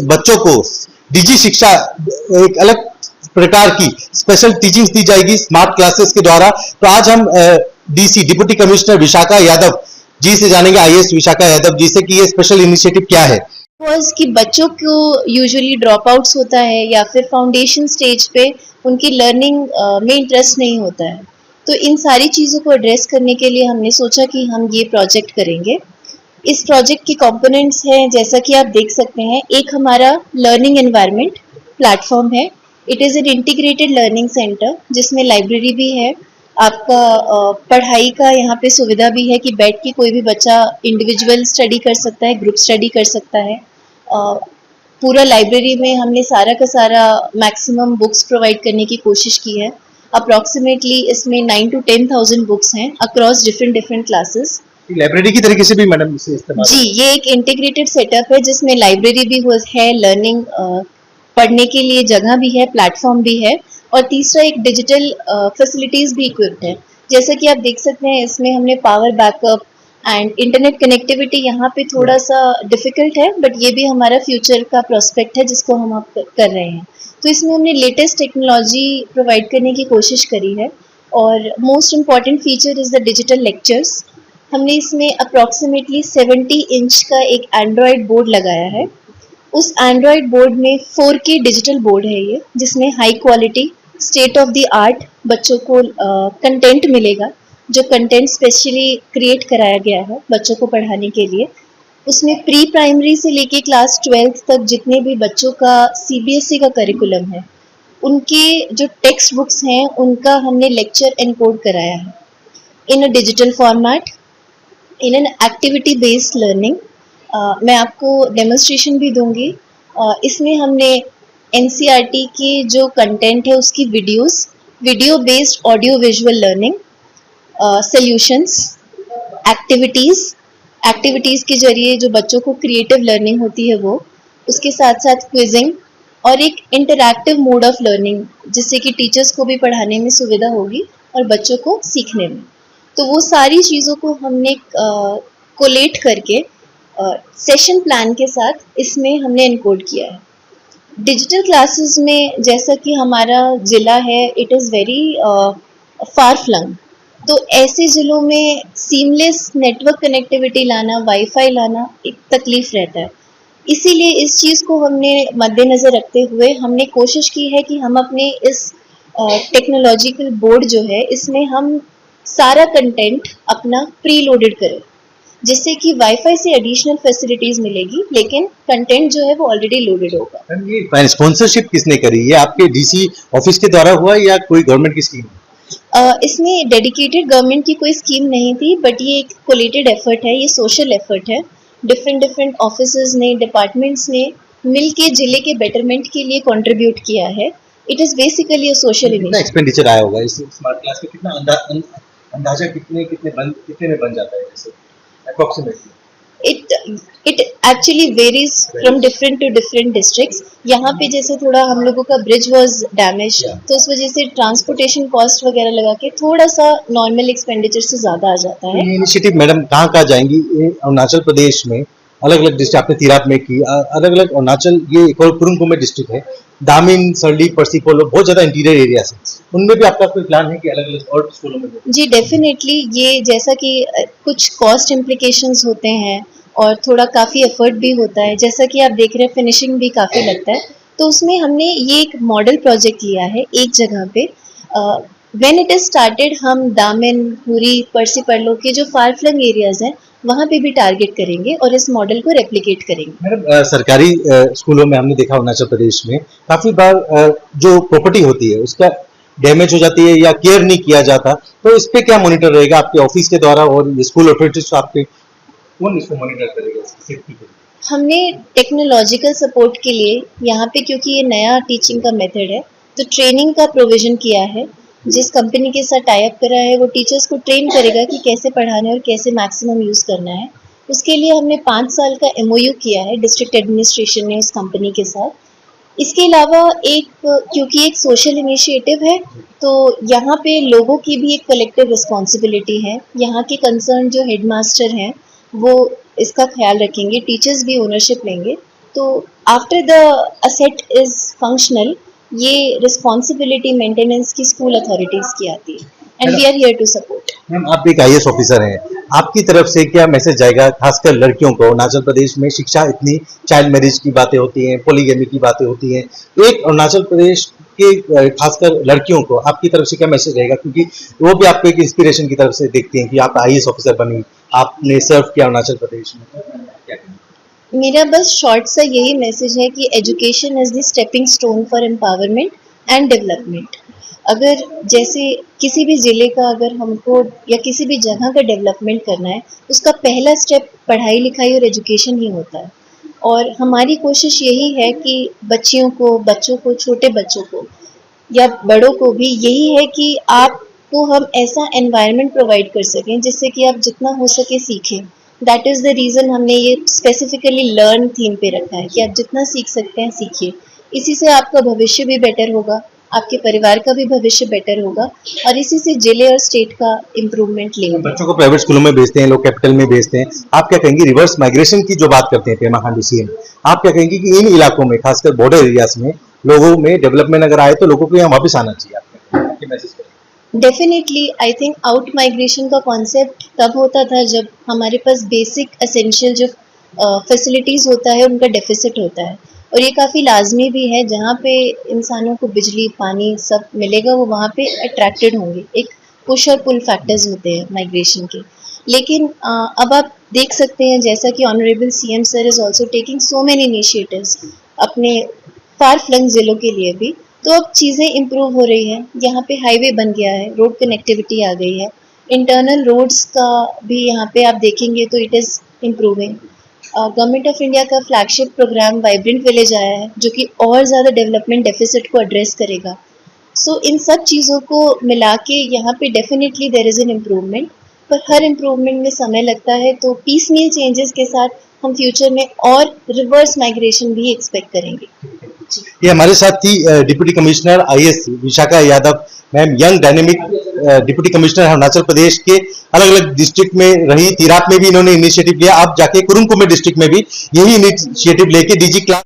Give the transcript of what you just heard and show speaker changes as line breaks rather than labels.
बच्चों को डिजी शिक्षा एक अलग प्रकार की स्पेशल टीचिंग दी जाएगी स्मार्ट क्लासेस के द्वारा। तो आज हम DC deputy commissioner Vishakha Yadav ji से जानेंगे, आईएएस विशाखा यादव जी से, कि ये स्पेशल इनिशिएटिव क्या है।
कि बच्चों को यूजुअली ड्रॉप आउट्स होता है या फिर फाउंडेशन स्टेज पे उनकी लर्निंग में इंटरेस्ट नहीं होता है, तो इन सारी चीज़ों को एड्रेस करने के लिए हमने सोचा कि हम ये प्रोजेक्ट करेंगे। इस प्रोजेक्ट के कंपोनेंट्स हैं, जैसा कि आप देख सकते हैं, एक हमारा लर्निंग एनवायरनमेंट प्लेटफॉर्म है। It is an integrated learning centre जिसमें लाइब्रेरी भी है, आपका पढ़ाई का यहाँ पे सुविधा भी है कि बैठ के कोई भी बच्चा इंडिविजुअल स्टडी कर सकता है, ग्रुप स्टडी कर सकता है। पूरा लाइब्रेरी में हमने सारा का सारा मैक्सिमम बुक्स प्रोवाइड करने की कोशिश की है। अप्रॉक्सीमेटली इसमें 9 to 10,000 बुक्स हैं अक्रॉस डिफरेंट क्लासेस।
लाइब्रेरी की तरीके से भी मैडम इसे इस्तेमाल
जी, ये एक इंटीग्रेटेड सेटअप है जिसमें लाइब्रेरी भी है, लर्निंग पढ़ने के लिए जगह भी है, प्लेटफॉर्म भी है, और तीसरा एक डिजिटल फैसिलिटीज़ भी इक्विप्ड है। जैसा कि आप देख सकते हैं, इसमें हमने power backup and internet connectivity यहाँ पे थोड़ा सा डिफ़िकल्ट है, बट ये भी हमारा फ्यूचर का प्रोस्पेक्ट है जिसको हम आप कर रहे हैं। तो इसमें हमने लेटेस्ट टेक्नोलॉजी प्रोवाइड करने की कोशिश करी है, और most important feature is the digital lectures. हमने इसमें अप्रॉक्सीमेटली 70 इंच का एक एंड्रॉयड बोर्ड लगाया है। उस एंड्रॉयड बोर्ड में 4K डिजिटल बोर्ड है ये, जिसमें high quality state of the art बच्चों को कंटेंट मिलेगा, जो कंटेंट स्पेशली क्रिएट कराया गया है बच्चों को पढ़ाने के लिए। उसमें प्री प्राइमरी से लेके क्लास 12th तक जितने भी बच्चों का CBSE का करिकुलम है, उनके जो टेक्स्ट बुक्स हैं उनका हमने लेक्चर एनकोड कराया है in a digital format, in an activity based learning. मैं आपको डेमोन्स्ट्रेशन भी दूंगी। इसमें हमने NCERT की जो कंटेंट है उसकी video based audio visual learning, solutions, activities के जरिए जो बच्चों को क्रिएटिव लर्निंग होती है वो, उसके साथ साथ क्विजिंग और एक इंटरैक्टिव मोड ऑफ लर्निंग, जिससे कि टीचर्स को भी पढ़ाने में सुविधा होगी और बच्चों को सीखने में। तो वो सारी चीज़ों को हमने कोलेट करके सेशन प्लान के साथ इसमें हमने इनकोड किया है। डिजिटल क्लासेस में जैसा कि हमारा ज़िला है, it is very far flung, तो ऐसे ज़िलों में सीमलेस नेटवर्क कनेक्टिविटी लाना, वाईफाई लाना एक तकलीफ़ रहता है। इसीलिए इस चीज़ को हमने मद्देनज़र रखते हुए हमने कोशिश की है कि हम अपने इस टेक्नोलॉजिकल बोर्ड जो है, इसमें हम सारा कंटेंट अपना प्री लोडेड करें, जिससे कि वाईफाई से एडिशनल फैसिलिटीज़ मिलेगी, लेकिन कंटेंट जो है वो ऑलरेडी लोडेड होगा।
ये स्पॉन्सरशिप किसने करी? ये आपके डीसी ऑफिस के द्वारा हुआ या कोई गवर्नमेंट की स्कीम?
इसमें डेडिकेटेड गवर्नमेंट की कोई स्कीम नहीं थी, बट ये एक कोलेटेड एफर्ट है, ये सोशल एफर्ट है। डिफरेंट ऑफिसेज ने, डिपार्टमेंट्स ने मिल के जिले के बेटरमेंट के लिए कंट्रीब्यूट किया है। It is basically a social initiative.
Expenditure आया होगा इस स्मार्ट क्लास में? कितना अंदाजा कितने में बन जाता है जैसे approximately?
It actually varies from different to different districts. यहाँ पे जैसे थोड़ा हम लोगों का ब्रिज वाज डैमेज, तो उस वजह से ट्रांसपोर्टेशन कॉस्ट वगैरह लगा के थोड़ा सा नॉर्मल एक्सपेंडिचर से ज़्यादा आ जाता है।
ये इनिशिएटिव मैडम कहाँ जाएंगी? अरुणाचल प्रदेश में अलग अलग डिस्ट्रिक्ट, आपने तिराप में की, अलग अलग अरुणाचल, ये कुरुंग डिस्ट्रिक्ट है, दामिन, सरली, परसीपोलो, बहुत ज़्यादा इंटीरियर एरिया है, उनमें भी आपका कोई प्लान है कि अलग अलग और स्कूलों में?
जी डेफिनेटली, ये जैसा कि कुछ कॉस्ट इम्प्लीकेशंस होते हैं और थोड़ा काफ़ी एफर्ट भी होता है, जैसा कि आप देख रहे हैं फिनिशिंग भी काफ़ी लगता है, तो उसमें हमने ये एक मॉडल प्रोजेक्ट लिया है एक जगह पे। व्हेन इट इज स्टार्टेड, हम दामिन, हुरी, परसीपल्लो के जो फार फ्लंग एरियाज हैं वहाँ पे भी टारगेट करेंगे और इस मॉडल को रेप्लिकेट करेंगे।
मैडम, सरकारी स्कूलों में हमने देखा अरुणाचल प्रदेश में काफ़ी बार जो प्रॉपर्टी होती है उसका डैमेज हो जाती है या केयर नहीं किया जाता, तो इस पे क्या मॉनिटर रहेगा आपके ऑफिस के द्वारा और स्कूल अथॉरिटीज आपके, कौन इसको मॉनिटर करेगा सेफ्टी को?
हमने टेक्नोलॉजिकल सपोर्ट के लिए यहाँ पे, क्योंकि ये नया टीचिंग का मेथड है, तो ट्रेनिंग का प्रोविज़न किया है। जिस कंपनी के साथ टाई अप करा है वो टीचर्स को ट्रेन करेगा कि कैसे पढ़ाना है और कैसे मैक्सिमम यूज़ करना है। उसके लिए हमने 5 साल का MOU किया है डिस्ट्रिक्ट एडमिनिस्ट्रेशन ने उस कंपनी के साथ। इसके अलावा क्योंकि एक सोशल इनिशिएटिव है, तो यहाँ पे लोगों की भी एक कलेक्टिव रिस्पॉन्सिबिलिटी है। यहाँ के कंसर्न जो हेडमास्टर हैं वो इसका ख्याल रखेंगे, टीचर्स भी ओनरशिप लेंगे। तो after the asset is functional, ये रिस्पॉन्सिबिलिटी मेंटेनेंस की स्कूल अथॉरिटीज की आती है and we are here to support.
Ma'am आप एक आईएएस ऑफिसर हैं, आपकी तरफ से क्या मैसेज जाएगा खासकर लड़कियों को? अरुणाचल प्रदेश में शिक्षा इतनी, चाइल्ड मैरिज की बातें होती हैं, पॉलीगैमी की बातें होती हैं, एक अरुणाचल प्रदेश के खासकर लड़कियों को आपकी तरफ से क्या मैसेज रहेगा? क्योंकि वो भी आपको एक इंस्पिरेशन की तरफ से देखती हैं कि आप आईएएस ऑफिसर बनी, आपने सर्व किया अरुणाचल प्रदेश में, क्या कहेंगे?
मेरा बस शॉर्ट सा यही मैसेज है कि education is the stepping stone for empowerment and development. अगर जैसे किसी भी ज़िले का अगर हमको या किसी भी जगह का डेवलपमेंट करना है, उसका पहला स्टेप पढ़ाई लिखाई और एजुकेशन ही होता है। और हमारी कोशिश यही है कि बच्चियों को, बच्चों को, छोटे बच्चों को या बड़ों को भी यही है कि आपको हम ऐसा एनवायरनमेंट प्रोवाइड कर सकें जिससे कि आप जितना हो सके सीखें। दैट इज़ द रीज़न हमने ये स्पेसिफिकली लर्न थीम पे रखा है कि आप जितना सीख सकते हैं सीखिए। इसी से आपका भविष्य भी बेटर होगा, आपके परिवार का भी भविष्य बेटर होगा और इसी से जिले और स्टेट का इम्प्रूवमेंट लेंगे।
बच्चों को प्राइवेट स्कूलों में भेजते हैं, लोग कैपिटल में भेजते हैं, आप क्या कहेंगे रिवर्स माइग्रेशन की जो बात करते हैं पेमा खांडू सीएम, आप क्या कहेंगे कि इन इलाकों में खासकर बॉर्डर एरियाज में लोगों में डेवलपमेंट अगर आए तो लोगों को यहाँ वापस आना चाहिए? आपके message
definitely I think out migration का कॉन्सेप्ट तब होता था जब हमारे पास बेसिक एसेंशियल जो फैसिलिटीज़ होता है उनका डेफिसिट होता है, और ये काफ़ी लाजमी भी है। जहाँ पे इंसानों को बिजली, पानी सब मिलेगा वो वहाँ पे अट्रैक्टेड होंगे। एक पुश और पुल फैक्टर्स होते हैं माइग्रेशन के। लेकिन अब आप देख सकते हैं जैसा कि honourable CM sir is also taking so many initiatives अपने फार फ्लंग ज़िलों के लिए भी, तो अब चीज़ें इम्प्रूव हो रही हैं। यहाँ पे हाईवे बन गया है, रोड कनेक्टिविटी आ गई है, इंटरनल रोड्स का भी यहाँ पे आप देखेंगे तो it is improving. Government of India का फ्लैगशिप प्रोग्राम वाइब्रेंट विलेज आया है जो कि और ज़्यादा डेवलपमेंट डेफिसिट को एड्रेस करेगा। सो इन सब चीज़ों को मिला के यहाँ पे definitely there is an improvement, पर हर इम्प्रूवमेंट में समय लगता है। तो पीसमील चेंजेस के साथ हम फ्यूचर में और रिवर्स माइग्रेशन भी एक्सपेक्ट करेंगे।
ये हमारे साथ थी deputy commissioner IAS Vishakha Yadav ma'am, young dynamic deputy commissioner Arunachal Pradesh के अलग अलग डिस्ट्रिक्ट में रही। तिराप में भी इन्होंने इनिशिएटिव लिया, अब जाके कुरुंग कुमे डिस्ट्रिक्ट में भी यही इनिशिएटिव लेके डीजी क्लास